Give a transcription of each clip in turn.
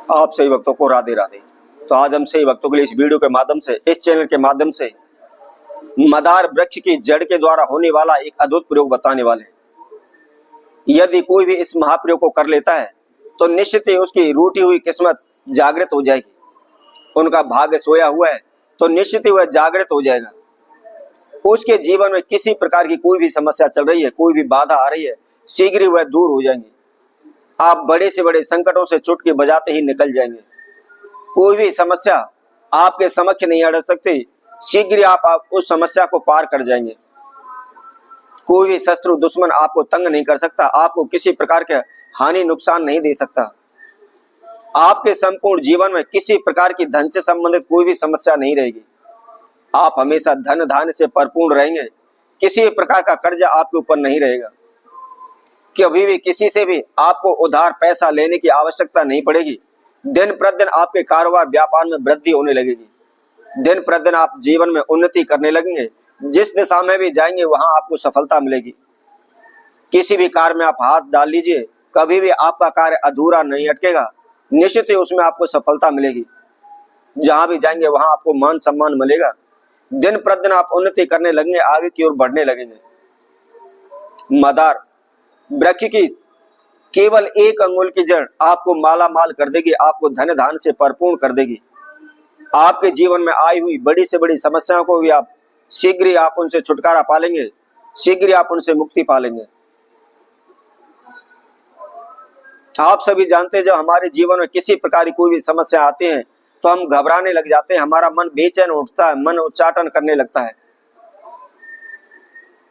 आप सही भक्तों को राधे राधे। तो आज हम सही भक्तों के लिए इस वीडियो के माध्यम से, इस चैनल के माध्यम से मदार वृक्ष की जड़ के द्वारा होने वाला एक अद्भुत प्रयोग बताने वाले हैं। यदि कोई भी इस महाप्रयोग को कर लेता है तो निश्चित ही उसकी रूठी हुई किस्मत जागृत हो जाएगी। उनका भाग्य सोया हुआ है तो निश्चित ही वह जागृत हो जाएगा। उसके जीवन में किसी प्रकार की कोई भी समस्या चल रही है, कोई भी बाधा आ रही है, शीघ्र ही वह दूर हो जाएंगे। आप बड़े से बड़े संकटों से चुटकी बजाते ही निकल जाएंगे। कोई भी समस्या आपके समक्ष नहीं अड़ सकती, शीघ्र आप उस समस्या को पार कर जाएंगे। कोई भी शत्रु दुश्मन आपको तंग नहीं कर सकता, आपको किसी प्रकार के हानि नुकसान नहीं दे सकता। आपके संपूर्ण जीवन में किसी प्रकार की धन से संबंधित कोई भी समस्या नहीं रहेगी। आप हमेशा धन धान्य से परिपूर्ण रहेंगे। किसी प्रकार का कर्जा आपके ऊपर नहीं रहेगा। कभी भी किसी से भी आपको उधार पैसा लेने की आवश्यकता नहीं पड़ेगी। दिन प्रतिदिन आपके कारोबार व्यापार में वृद्धि होने लगेगी। दिन प्रतिदिन आप जीवन में उन्नति करने लगेंगे। जिस दिशा में भी जाएंगे वहां आपको सफलता मिलेगी। किसी भी कार्य में आप हाथ डाल लीजिए, कभी भी आपका कार्य अधूरा नहीं अटकेगा। निश्चित ही उसमें आपको सफलता मिलेगी। जहां भी जाएंगे वहां आपको मान सम्मान मिलेगा। दिन प्रतिदिन आप उन्नति करने लगेंगे, आगे की ओर बढ़ने लगेंगे। मदार वृक्ष की केवल एक अंगुल की जड़ आपको माला माल कर देगी, आपको धन धान से परिपूर्ण कर देगी। आपके जीवन में आई हुई बड़ी से बड़ी समस्याओं को भी आप शीघ्र ही आप उनसे छुटकारा पालेंगे, शीघ्र ही आप उनसे मुक्ति पालेंगे। आप सभी जानते हैं जब हमारे जीवन में किसी प्रकार की कोई भी समस्या आती है तो हम घबराने लग जाते हैं, हमारा मन बेचैन उठता है, मन उच्चाटन करने लगता है।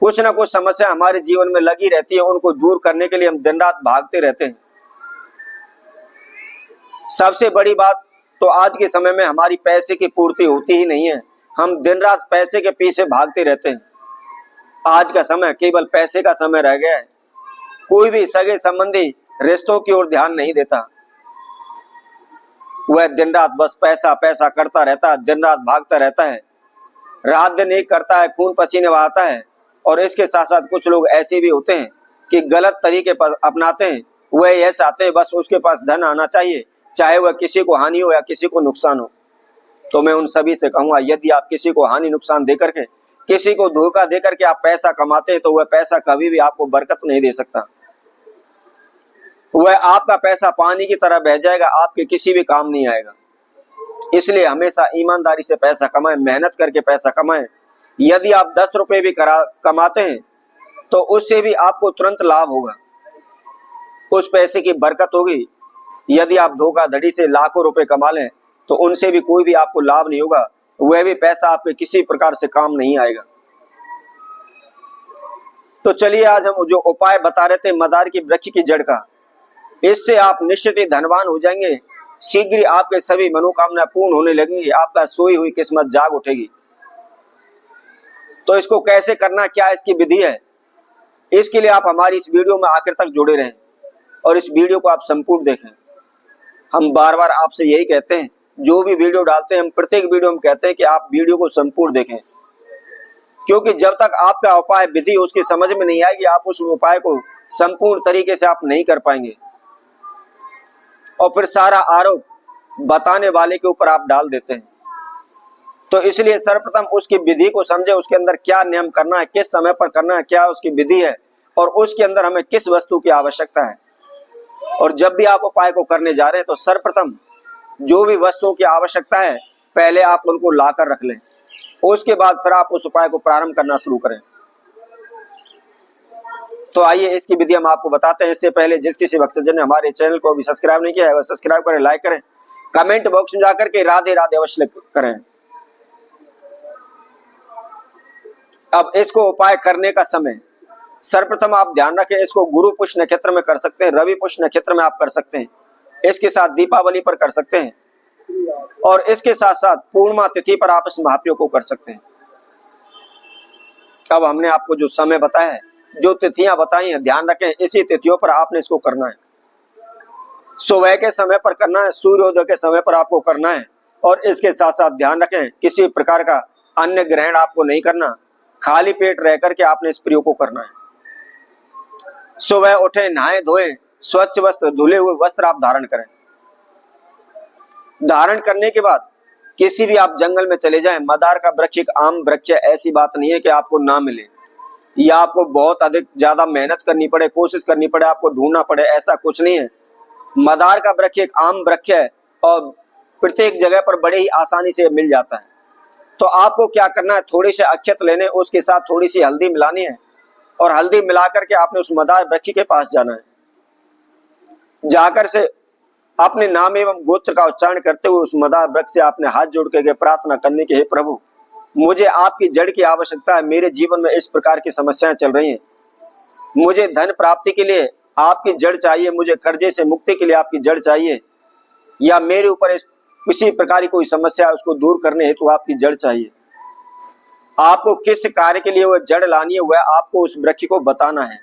कुछ ना कुछ समस्या हमारे जीवन में लगी रहती है, उनको दूर करने के लिए हम दिन रात भागते रहते हैं। सबसे बड़ी बात तो आज के समय में हमारी पैसे की पूर्ति होती ही नहीं है। हम दिन रात पैसे के पीछे भागते रहते हैं। आज का समय केवल पैसे का समय रह गया है। कोई भी सगे संबंधी रिश्तों की ओर ध्यान नहीं देता। वह दिन रात बस पैसा पैसा करता रहता है, दिन रात भागता रहता है, रात दिन एक करता है, खून पसीने बहाता है। और इसके साथ साथ कुछ लोग ऐसे भी होते हैं कि गलत तरीके पर अपनाते हैं। वह यह चाहते हैं बस उसके पास धन आना चाहिए, चाहे वह किसी को हानि हो या किसी को नुकसान हो। तो मैं उन सभी से कहूंगा, यदि आप किसी को हानि नुकसान देकर के, किसी को धोखा देकर के आप पैसा कमाते हैं तो वह पैसा कभी भी आपको बरकत नहीं दे सकता। वह आपका पैसा पानी की तरह बह जाएगा, आपके किसी भी काम नहीं आएगा। इसलिए हमेशा ईमानदारी से पैसा कमाएं, मेहनत करके पैसा कमाएं। यदि आप 10 रुपए भी कमाते हैं तो उससे भी आपको तुरंत लाभ होगा, उस पैसे की बरकत होगी। यदि आप धोखाधड़ी से लाखों रुपए कमा लें तो उनसे भी कोई भी आपको लाभ नहीं होगा, वह भी पैसा आपके किसी प्रकार से काम नहीं आएगा। तो चलिए आज हम जो उपाय बता रहे थे मदार की वृक्ष की जड़ का, इससे आप निश्चित ही धनवान हो जाएंगे। शीघ्र ही आपके सभी मनोकामना पूर्ण होने लगेंगी, आपका सोई हुई किस्मत जाग उठेगी। तो इसको कैसे करना, क्या इसकी विधि है, इसके लिए आप हमारी इस वीडियो में आखिर तक जुड़े रहें और इस वीडियो को आप संपूर्ण देखें। हम बार बार आपसे यही कहते हैं, जो भी वीडियो डालते हैं हम प्रत्येक वीडियो में कहते हैं कि आप वीडियो को संपूर्ण देखें, क्योंकि जब तक आपका उपाय विधि उसकी समझ में नहीं आएगी, आप उस उपाय को संपूर्ण तरीके से आप नहीं कर पाएंगे और फिर सारा आरोप बताने वाले के ऊपर आप डाल देते हैं। तो इसलिए सर्वप्रथम उसकी विधि को समझे, उसके अंदर क्या नियम करना है, किस समय पर करना है, क्या उसकी विधि है और उसके अंदर हमें किस वस्तु की आवश्यकता है। और जब भी आप उपाय को करने जा रहे हैं तो सर्वप्रथम जो भी वस्तुओं की आवश्यकता है पहले आप उनको लाकर रख लें, उसके बाद फिर आप उस उपाय को प्रारंभ करना शुरू करें। तो आइए इसकी विधि हम आपको बताते हैं। इससे पहले जिस किसी भक्तजन ने हमारे चैनल को अभी सब्सक्राइब नहीं किया है वह सब्सक्राइब करें, लाइक करें, कमेंट बॉक्स में जाकर के राधे राधे अवश्य करें। अब इसको उपाय करने का समय सर्वप्रथम आप ध्यान रखें, इसको गुरु पुष्य नक्षत्र में कर सकते हैं, रवि पुष्य नक्षत्र में आप कर सकते हैं, इसके साथ दीपावली पर कर सकते हैं और इसके साथ साथ पूर्णिमा तिथि पर आप इस महाप्रयोग को कर सकते हैं। अब हमने आपको जो समय बताया है, जो तिथियां बताई हैं, ध्यान रखें इसी तिथियों पर आपने इसको करना है। सुबह के समय पर करना है, सूर्योदय के समय पर आपको करना है और इसके साथ साथ ध्यान रखें किसी प्रकार का अन्य ग्रहण आपको नहीं करना, खाली पेट रह करके आपने इस प्रयोग को करना है। सुबह उठे, नहाए धोए, स्वच्छ वस्त्र, धुले हुए वस्त्र आप धारण करें। धारण करने के बाद किसी भी आप जंगल में चले जाएं, मदार का वृक्ष एक आम वृक्ष है, ऐसी बात नहीं है कि आपको ना मिले या आपको बहुत अधिक ज्यादा मेहनत करनी पड़े, कोशिश करनी पड़े, आपको ढूंढना पड़े, ऐसा कुछ नहीं है। मदार का वृक्ष एक आम वृक्ष है और प्रत्येक जगह पर बड़े ही आसानी से मिल जाता है। तो आपको क्या करना है, थोड़े से अक्षत लेने, उसके साथ थोड़ी सी हल्दी मिलानी है और हल्दी मिला करके आपने उस मदार वृक्ष के पास जाना है। जाकर से अपने नाम एवं गोत्र का उच्चारण करते हुए उस मदार वृक्ष से आपने हाथ जोड़ के प्रार्थना करने की, हे प्रभु मुझे आपकी जड़ की आवश्यकता है, मेरे जीवन में इस प्रकार की समस्याएं चल रही हैं, मुझे धन प्राप्ति के लिए आपकी जड़ चाहिए, मुझे कर्जे से मुक्ति के लिए आपकी जड़ चाहिए, या मेरे ऊपर किसी प्रकार की कोई समस्या है उसको दूर करने हेतु आपकी जड़ चाहिए। आपको किस कार्य के लिए वह जड़ लानी है वह आपको उस वृक्ष को बताना है।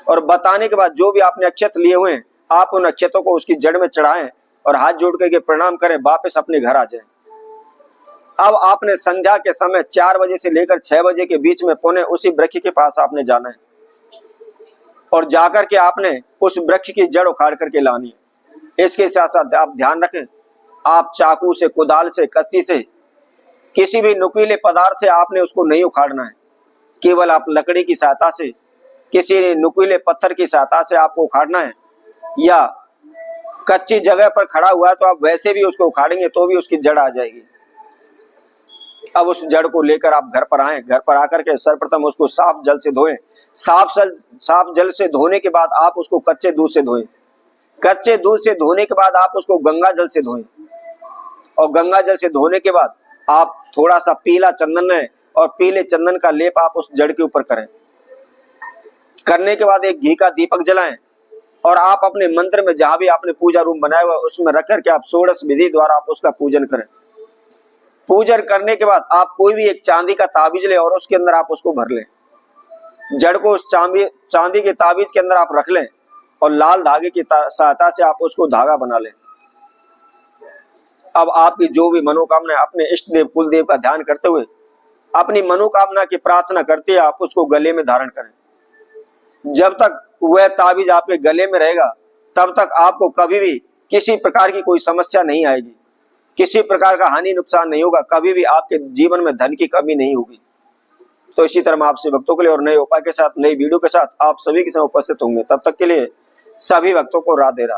और बताने के बाद जो भी आपने अक्षत लिए हुए हैं आप उन अक्षतों को उसकी जड़ में चढ़ाएं और हाथ जोड़ के प्रणाम करें, वापस अपने घर आ जाएं। अब आपने संध्या के समय 4 बजे से लेकर 6 बजे के बीच में पुनः उसी वृक्ष के पास आपने जाना है और जाकर के आपने उस वृक्ष की जड़ उखाड़ करके लानी है। इसके साथ साथ आप ध्यान रखें, आप चाकू से, कुदाल से, कस्सी से, किसी भी नुकीले पदार्थ से आपने उसको नहीं उखाड़ना है। केवल आप लकड़ी की सहायता से, किसी नुकीले पत्थर की सहायता से आपको उखाड़ना है, या कच्ची जगह पर खड़ा हुआ है तो आप वैसे भी उसको उखाड़ेंगे तो भी उसकी जड़ आ जाएगी। अब उस जड़ को लेकर आप घर पर आए, घर पर आकर के सर्वप्रथम उसको साफ जल से धोएं। साफ जल से धोने के बाद आप उसको कच्चे दूध से धोएं। कच्चे दूध से धोने के बाद आप उसको गंगा जल से धोएं और गंगा जल से धोने के बाद आप थोड़ा सा पीला चंदन है और पीले चंदन का लेप आप उस जड़ के ऊपर करें। करने के बाद एक घी का दीपक जलाएं और आप अपने मंत्र में जहां भी आपने पूजा रूम बनाया हुआ उसमें रख करके आप षोडश विधि द्वारा आप उसका पूजन करें। पूजन करने के बाद आप कोई भी एक चांदी का ताबीज लें और उसके अंदर आप उसको भर लें। जड़ को उस चांदी के ताबीज के अंदर आप रख लें और लाल धागे की सहायता से आप उसको धागा बना लें। अब आपकी जो भी मनोकामना है अपने इष्ट देव कुल देव का ध्यान करते हुए अपनी मनोकामना की प्रार्थना करते आप उसको गले में धारण करें। जब तक वह ताबीज आपके गले में रहेगा तब तक आपको कभी भी किसी प्रकार की कोई समस्या नहीं आएगी, किसी प्रकार का हानि नुकसान नहीं होगा, कभी भी आपके जीवन में धन की कमी नहीं होगी। तो इसी तरह आपसे भक्तों के लिए और नए उपाय के साथ, नई वीडियो के साथ आप सभी के साथ उपस्थित होंगे। तब तक के लिए सभी भक्तों को राधे राधे।